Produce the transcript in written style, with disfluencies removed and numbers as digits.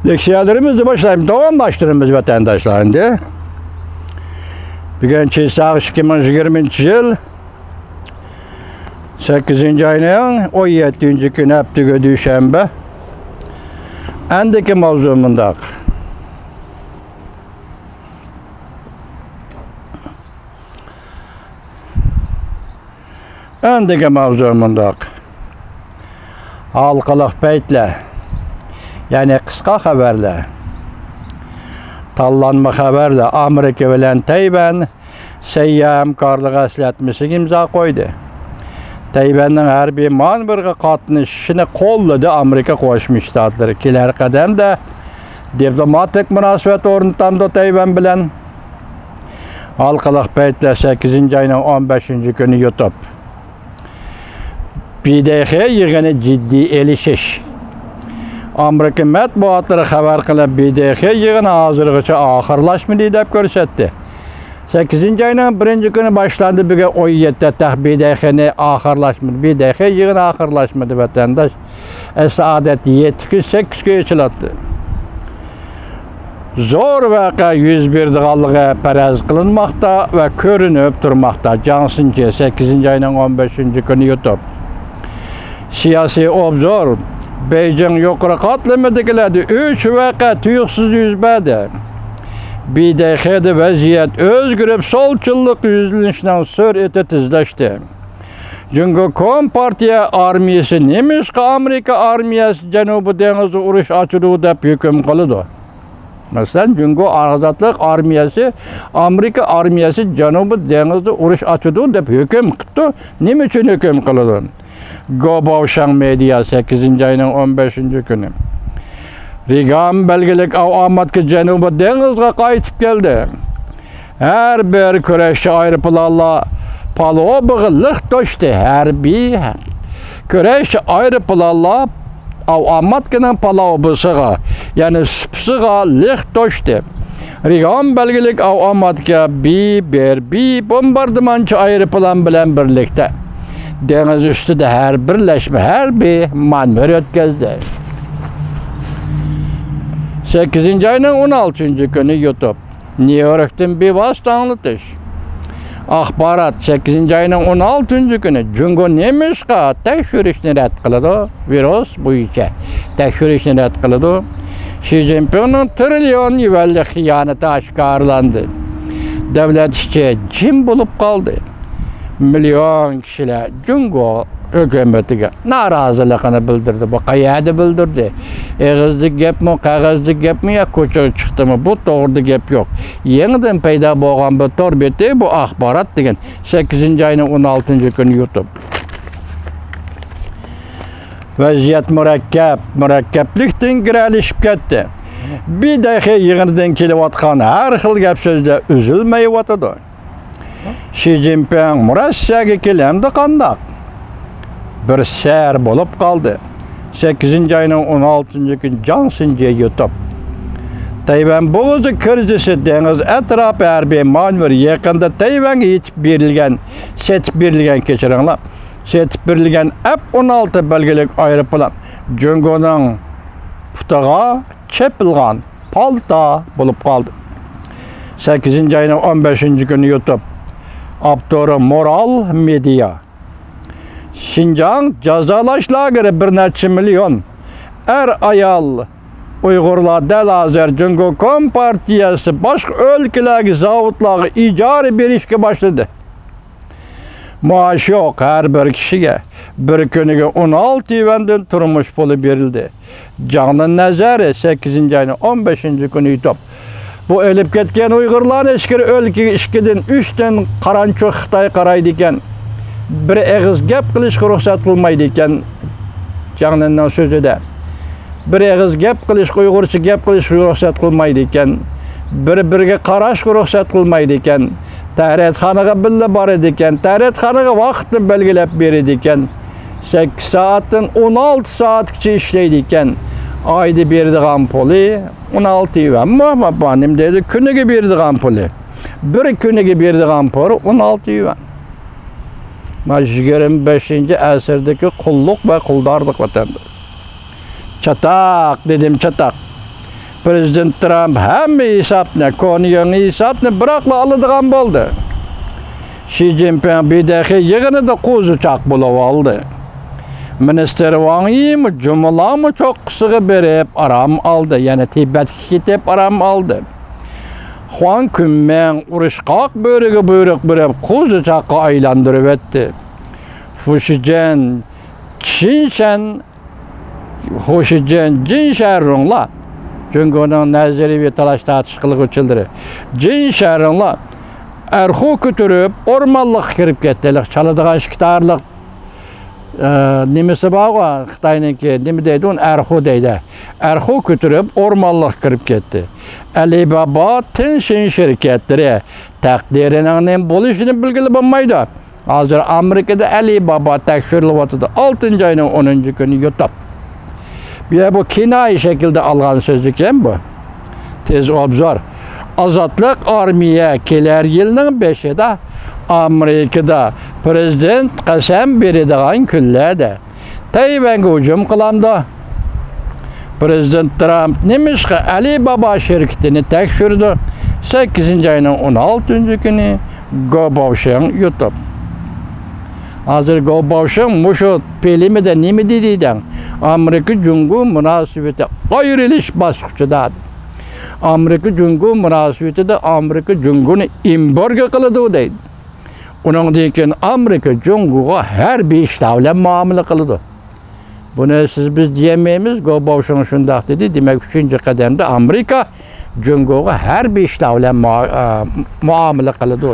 Leksiyalarımızı başlayayım. Tamamlaştırımız vatandaşlarında. Bugün Çiğsağ 2020 yıl 8. ayının 17. gün hafta düşenbe. Endeki mavzumundak. Endeki mavzumundak. Halkılık beytle. Yani kısa haberle. Tallanma haberle Amerika bilen Tayvan seyyah hamkorlik eslatmasi imza koydu. Tayvan'ın harbiy manevriga qatnashishini qo'lladi Amerika Qo'shma Shtatlari. Kelar qadamda diplomatik munosabat o'rnatamdi Tayvan bilan. Halqalıq paytlar 8. ayının 15. günü YouTube. BDH yig'ini jiddiy elishish. Amerika matbuotlari xabar qilib, BDH yig'ini hozirgacha oxirlashmadi deb ko'rsatdi. 8. ayının 1. günü başlandı. Bugün 17'de BDH'ni ahırlaşmadı. BDH yığın ahırlaşmadı vatandaş. Adet 7-8 gün içilattı. Zor vaka 101 dağlığa perez kılınmakta ve körünüp durmakta. Cansınca 8. ayının 15. günü YouTube. Siyasi obzor. Beijing yukarı katlamadakilerdi. 3 vaka tuyuksuz yüzbedi. BDH'de vaziyet özgürüp solçulluk yüzülüşünden sör eti tizleşti. Çünkü Kompartiya armiyası neymiş ki Amerika armiyası Cenubu Deniz'i uruş açıdığı da hüküm kılıdı. Mesela çünkü Azatlık armiyası Amerika armiyası Cenubu Deniz'i uruş açıdığı da hüküm kıldı. Ne için hüküm kılıdı? Gobavşan Medya 8. ayının 15. günü. Reagan belgelik avamatki Cenubu Deniz'e qaytib keldi. Her bir küreşçi ayrıpılarla palobığı lıq doştu. Her bir küreşçi ayrıpılarla avamatkinin palobısıga, yani sıpsıga lıq doştu. Reagan belgelik avamatka bir bombardımançı ayrıpılan bilen birlikte. Deniz üstüde her birleşme, her bir manevr ötkazdı. 8. ayının 16. günü YouTube. New York'tan bir vasıta anlatış. Akbarat 8. ayının 16. günü. Çünkü neymiş ki tekşürüşünü ret kılıdı. Virüs bu içe. Tekşürüşünü ret kılıdı. Xi Jinping'in trilyon yuvarlıq hıyaneti aşkarlandı. Devlet işçi cim bulup kaldı. Milyon kişiler Cungo hükümetine narazılığını bildirdi. Bu kayada bildirdi. Eğizlik gep mi, kağızlık gep mi ya koça çıktı mı? Bu doğru gep yok. Yeniden payda boğan bu torbeti bu akbarat degen 8. ayının 16. günü YouTube. Vaziyet mürekkeplikten girelişip gitti. Bir dahi yığınıdan kelivatkan her xil gep sözde üzülmeyi vatıdı. Xi Jinping Murasya'ya kelemdi kandak. Bir ser bulup kaldı. 8. ayının 16. gün Cansınca YouTube. Tayvan boğazı krizisi deniz etrafı harbiy manevr yakında Tayvan'a setip berilgen keçirenler. Setip berilgen F-16 belgelik ayrıpılan Cungo'nun putuğa çepilgan palta bulup kaldı. 8. ayının 15. günü YouTube. Abdurrahman Moral Medya. Şinjan cazalaşlagırı bir neçe milyon ayal Uygurlar delazer çünkü Kompartiyası başka ülkelerdeki zavutları icari bir işe başladı. Maaş yok her bir kişiye. Bir günüge 16 yuvandan turmuş pulu verildi. Canın nazarı 8. ayının 15. günü YouTube. Bu ölüp ketken Uygurlar eşkir ülke işkiden 3'ten karanço Xitay qaraydı eken. Bir eğiz gep kılış ruhsat kılmaydı eken canından sözü de. Bir eğiz gep kılış Uygurça gep kılış ruhsat kılmaydı eken. Bir qaraş ruhsat kılmaydı eken. Tahriyathanaga billa bar eken. Tahriyathanaga vaqtni belgilep berdi eken. 8 saatten 16 saatçe işleydi eken. Ayda berdiğen puli 16 yuvan. Muhabbim dedi günüge berdiğen puli. Bir günüge berdiğen puli 16 yuvan. 25. asırdaki kulluk ve kuldarlık vatandaşı. Çatak dedim çatak. Prezident Trump hamma hisobni, ko'ngan hisobni biroqla oladigan bo'ldi. Xi Jinping bidaxi yig'inida qo'zichoq bo'lib oldi. Minister Wang Yi jumlami cho'qqisiga berib aram oldi, ya'ni Tibetga ketib aram oldi. Huang Kunming urishqoq bo'riga buyruq berib qo'zichoqqa aylantirib etdi. Fushijin Jinshanrongla Jungo'ning nazariy talash tartish qiluvchilari Jinshanrongla arxu ko'tarib o'rmonlikqa kirib ketdilar. Chaladigan shiktarlik nimasi bor, Xitoyniki nima deydi, uni arxu deydi. Arxu ko'tarib o'rmonlikqa kirib ketdi. Alibaba Tencent şirketlari taqdirining nima bo'lishini bilgili bo'lmaydi. Hozir Amerikada Alibaba tekshirilyapti. 6-oyning 10-kuni YouTube. Bu kinoyi shaklda olgan so'z ekan bu. Tez obzor. Azatlık armiya kelar yilning 5-ida Amerikada prezident qasam beradigan kunlarda Tayvanga hujum qilindi. Prezident Trump nimishqa Alibaba şirketini tekshirdi. 8-oyning 16-kuni Gobovshin YouTube. Hozir Gobovshin mushu filmida nima deydigan? Amerika Jungo munosabati ayrilish bosqichida. Amerika Jungo munosabatida Amerika Jungoni embargo qiladi deydi. Uningdan keyin Amerika Jungoga harbiy ishlar bilan muomala qiladi. Buni biz deyamaymiz, Gobovshin shunday dedi. Demak, 3-qadamda Amerika Jungoga harbiy ishlar bilan muomala qiladi.